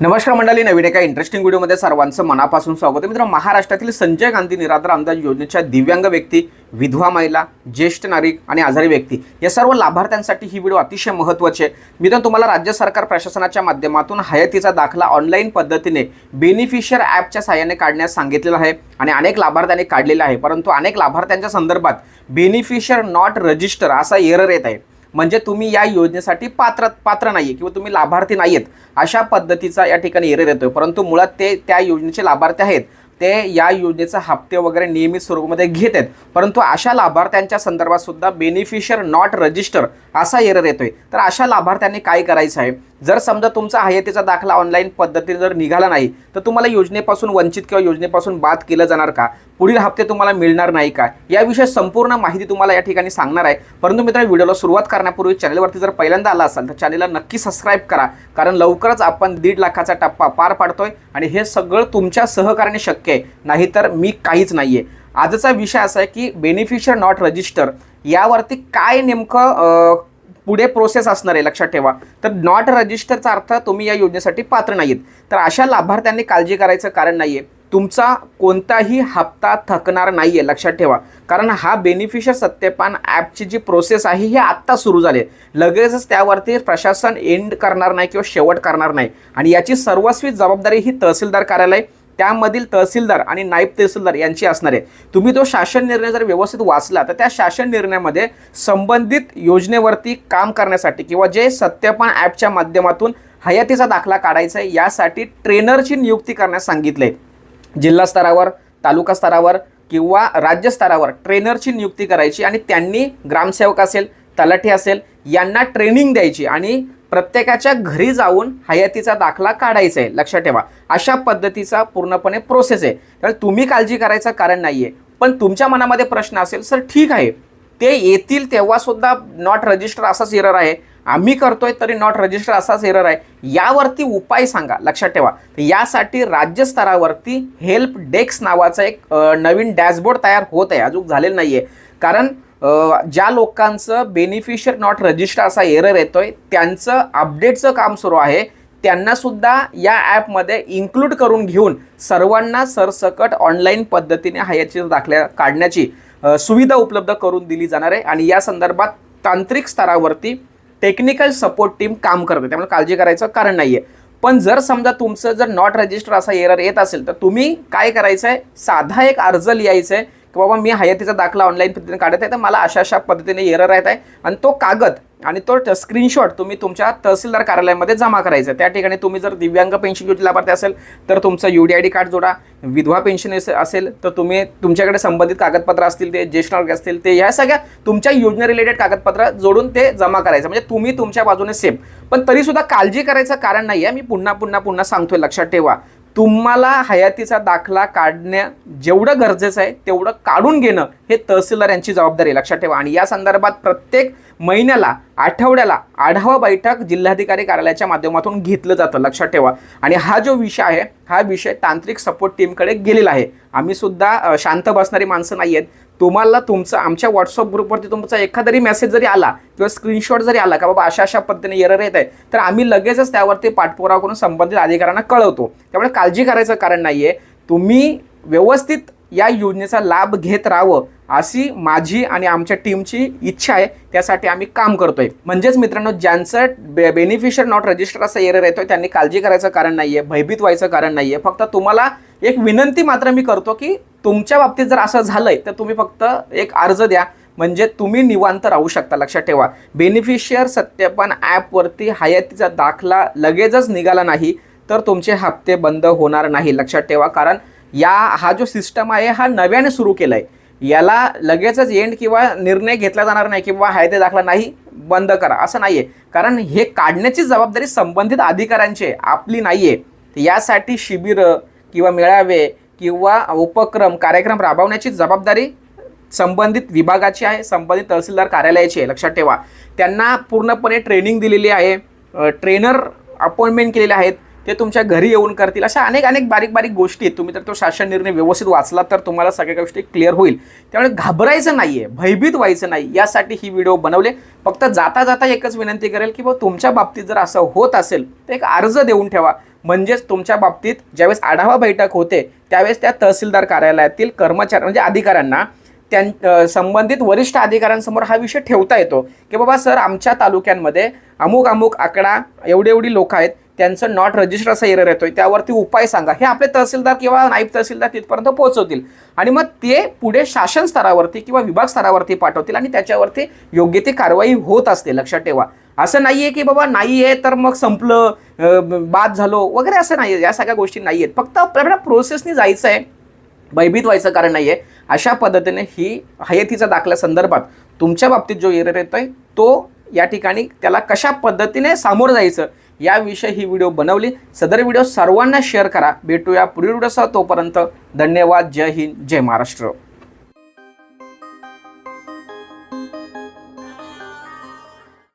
नमस्कार मंडळी, नवीन एका इंटरेस्टिंग व्हिडिओमध्ये सर्वांचं मनापासून स्वागत आहे. मित्रांनो, महाराष्ट्रातील संजय गांधी निराधार अनुदान योजनेच्या दिव्यांग व्यक्ती, विधवा महिला, ज्येष्ठ नागरिक आणि आजारी व्यक्ती या सर्व लाभार्थ्यांसाठी ही व्हिडिओ अतिशय महत्त्वाची आहे. मित्रांनो, तुम्हाला राज्य सरकार प्रशासनाच्या माध्यमातून हयातीचा दाखला ऑनलाईन पद्धतीने बेनिफिशियर ॲपच्या साहाय्याने काढण्यास सांगितलेलं आहे आणि अनेक लाभार्थ्यांनी काढलेला आहे. परंतु अनेक लाभार्थ्यांच्या संदर्भात बेनिफिशियर नॉट रजिस्टर असा एरर येत आहे. म्हणजे तुम्ही या योजनेसाठी पात्र नाहीये किंवा तुम्ही लाभार्थी नाहीयेत अशा पद्धतीचा या ठिकाणी एरर येतोय. परंतु मुळात ते त्या योजनेचे लाभार्थी आहेत, ते या योजनेचा हप्ते वगैरे नियमित स्वरूपामध्ये घेत आहेत. परंतु अशा लाभार्थ्यांच्या संदर्भात सुद्धा बेनिफिशियर नॉट रजिस्टर असा एरर येतोय. तर अशा लाभार्थ्यांनी काय करायचं आहे, जर समजा तुमचा हयातीचा दाखला ऑनलाईन पद्धतीने जर निघाला नाही तर तुम्हाला योजनेपासून वंचित किंवा योजनेपासून बाद केलं जाणार का, पुढील हप्ते तुम्हाला मिळणार नाही का, याविषयी संपूर्ण माहिती तुम्हाला या ठिकाणी सांगणार आहे. परंतु मित्रांनो, व्हिडिओला सुरुवात करण्यापूर्वी चॅनलवरती जर पहिल्यांदा आला असाल तर चॅनलला नक्की सबस्क्राईब करा, कारण लवकरच आपण 1.5 लाखाचा टप्पा पार पाडतोय आणि हे सगळं तुमच्या सहकार्याने शक्य आहे, नाहीतर मी काहीच नाहीये. आजचा विषय असा आहे की बेनिफिशियर नॉट रजिस्टर यावरती काय नेमकं पुढे प्रोसेस असणार आहे, लक्षात ठेवा. तर नॉट रजिस्टरचा अर्थ तुम्ही या योजनेसाठी पात्र नाहीत. तर अशा लाभार्थ्यांनी काळजी करायचं कारण नाहीये. तुमचा कोणताही हप्ता थकणार नाहीये, लक्षात ठेवा. कारण हा बेनिफिशियर सत्यापन ॲपची जी प्रोसेस आहे ही आत्ता सुरू झाली आहे. लगेचच त्यावरती प्रशासन एंड करणार नाही किंवा शेवट करणार नाही आणि याची सर्वस्वी जबाबदारी ही तहसीलदार कार्यालय, त्यामधील तहसीलदार आणि नायब तहसीलदार यांची असणार आहे. तुम्ही तो शासन निर्णय जर व्यवस्थित वाचला तर त्या शासन निर्णयामध्ये संबंधित योजनेवरती काम करण्यासाठी किंवा जे सत्यापन ॲपच्या माध्यमातून हयातीचा दाखला काढायचा आहे यासाठी ट्रेनरची नियुक्ती करण्यास सांगितले. जिल्हा स्तरावर, तालुका स्तरावर किंवा राज्य स्तरावर ट्रेनरची नियुक्ती करायची आणि त्यांनी ग्रामसेवक असेल, तलाठी असेल यांना ट्रेनिंग द्यायची आणि प्रत्येकाच्या घरी जाऊन हयातीचा दाखला काढायचा आहे, लक्षात ठेवा. अशा पद्धतीचा पूर्णपणे प्रोसेस आहे. तर तुम्ही काळजी करायचं कारण नाहीये. पण तुमच्या मनामध्ये प्रश्न असेल, सर ठीक आहे, ते येतील तेव्हा सुद्धा नॉट रजिस्टर असाच एरर आहे, आम्ही करतोय तरी नॉट रजिस्टर असाच एरर आहे, यावरती उपाय सांगा, लक्षात ठेवा. यासाठी राज्य स्तरावरती हेल्प डेस्क नावाचा एक नवीन डॅशबोर्ड तयार होत आहे, अजून झालेलं नाहीये. कारण ज्या लोकांचं बेनिफिशियर नॉट रजिस्टर असा एरर येतोय त्यांचं अपडेटचं काम सुरू आहे. त्यांना सुद्धा या ॲपमध्ये इन्क्लूड करून घेऊन सर्वांना सरसकट ऑनलाईन पद्धतीने हयातीचा दाखला काढण्याची सुविधा उपलब्ध करून दिली जाणार आहे आणि या संदर्भात तांत्रिक स्तरावरती टेक्निकल सपोर्ट टीम काम करते, त्यामुळे काळजी करायचं कारण नाहीये. पण जर समजा तुमचं जर नॉट रजिस्टर असा एरर येत असेल तर तुम्ही काय करायचं आहे, साधा एक अर्ज लिहायचा आहे की बाबा मी हयातीचा दाखला ऑनलाईन पद्धतीने काढत आहे, तर मला अशा पद्धतीने एरर येत आहे आणि तो कागद आणि तो स्क्रीनशॉट तुम्ही तुमच्या तहसीलदार कार्यालयामध्ये जमा करायचा आहे. त्या ठिकाणी तुम्ही जर दिव्यांग पेन्शन योजना लाभार्थी असेल तर तुमचं UDID कार्ड जोडा, विधवा पेन्शन असेल तर तुम्ही तुमच्याकडे संबंधित कागदपत्र असतील ते, ज्येष्ठ नागरिक असतील ते, ह्या सगळ्या तुमच्या योजने रिलेटेड कागदपत्र जोडून ते जमा करायचं, म्हणजे तुम्ही तुमच्या बाजूने सेफ. पण तरीसुद्धा काळजी करायचं कारण नाही आहे. मी पुन्हा सांगतोय, लक्षात ठेवा. तुम्हाला हयातीचा दाखला काढणं जेवढं गरजेचं आहे तेवढं काढून घेणं हे तहसीलदार यांची जबाबदारी आहे, लक्षात ठेवा. आणि या संदर्भात प्रत्येक महिन्याला, आठवड्याला आढावा बैठक जिल्हाधिकारी कार्यालयाच्या माध्यमातून घेतलं जातं, लक्षात ठेवा. आणि हा जो विषय आहे हा विषय तांत्रिक सपोर्ट टीमकडे गेलेला आहे. आम्ही सुद्धा शांत बसणारी माणसं नाही आहेत. तुम्हाला तुमचं आमच्या व्हॉट्सअप ग्रुपवरती तुमचा एखादा मेसेज जरी आला किंवा स्क्रीनशॉट जरी आला का बाबा अशा पद्धतीने एरर येत आहे, तर आम्ही लगेचच त्यावरती पाठपुरावा करून संबंधित अधिकाऱ्यांना कळवतो. त्यामुळे काळजी करायचं कारण नाहीये. तुम्ही व्यवस्थित या योजनेचा लाभ घेत राहावं अशी माझी आणि आमच्या टीमची इच्छा आहे. त्यासाठी आम्ही काम करतोय. म्हणजेच मित्रांनो, ज्यांचं बेनिफिशियर नॉट रजिस्टर असा एरर येतोय त्यांनी काळजी करायचं कारण नाहीये, भयभीत व्हायचं कारण नाहीये. फक्त तुम्हाला एक विनंती मात्र मी करतो की तुमच्या बाबतीत जर असं झालंय तर तुम्ही फक्त एक अर्ज द्या, म्हणजे तुम्ही निवांत राहू शकता, लक्षात ठेवा. बेनिफिशियर सत्यापन ॲपवरती हयातीचा दाखला लगेचच निघाला नाही तर तुमचे हप्ते बंद होणार नाही, लक्षात ठेवा. कारण हा जो सिस्टम आहे हा नव्याने सुरू केला आहे. याला लगेचच एंड किंवा निर्णय घेतला जाणार नाही किंवा हयाती दाखला नाही बंद करा असं नाहीये. कारण हे काढण्याची जबाबदारी संबंधित अधिकाऱ्यांची आहे, आपली नाहीये. यासाठी शिबिरं किंवा मेळावे किंवा उपक्रम, कार्यक्रम राबवण्याची जबाबदारी संबंधित विभागाची आहे, संबंधित तहसीलदार कार्यालयाची आहे, लक्षात ठेवा. त्यांना पूर्णपणे ट्रेनिंग दिलेली आहे, ट्रेनर अपॉइंटमेंट केलेले आहेत, ते तुमच्या घरी येऊन करतील. अशा अनेक अनेक बारीक बारीक गोष्टी आहेत. तुम्ही तर तो शासन निर्णय व्यवस्थित वाचला तर तुम्हाला सगळ्या गोष्टी क्लिअर होईल. त्यामुळे घाबरायचं नाहीये, भयभीत व्हायचं नाही, यासाठी ही व्हिडिओ बनवले. फक्त जाता जाता एकच विनंती करेल की बाबा तुमच्या बाबतीत जर असं होत असेल तर एक अर्ज देऊन ठेवा. म्हणजेच तुमच्या बाबतीत ज्यावेळेस आढावा बैठक होते त्यावेळेस त्या तहसीलदार कार्यालयातील कर्मचारी म्हणजे अधिकाऱ्यांना संबंधित वरिष्ठ अधिकाऱ्यांसमोर हा विषय ठेवता येतो की बाबा सर आमच्या तालुक्यांमध्ये अमुक अमुक आकडा एवढी लोक आहेत, त्यांचं नॉट रजिस्टर असा एरर येतोय, त्यावरती उपाय सांगा. हे आपले तहसीलदार किंवा नायब तहसीलदार तिथपर्यंत पोहोचवतील आणि मग ते पुढे शासन स्तरावरती किंवा विभाग स्तरावरती पाठवतील आणि त्याच्यावरती योग्य ती कारवाई होत असते. लक्षात ठेवा, असं नाहीये की बाबा नाही आहे तर मग संपलं, बाद झालो वगैरे, असं नाही. या सगळ्या गोष्टी नाही आहेत. फक्त आपल्याला प्रोसेसनी जायचं आहे, भयभीत व्हायचं कारण नाही आहे. अशा पद्धतीने ही हयतीचा दाखल्या संदर्भात तुमच्या बाबतीत जो एरर येतोय तो या ठिकाणी त्याला कशा पद्धतीने सामोरं जायचं याविषयी ही व्हिडिओ बनवली. सदर व्हिडिओ सर्वांना शेअर करा. भेटूया पुढील व्हिडिओसह. तोपर्यंत धन्यवाद. जय हिंद, जय महाराष्ट्र.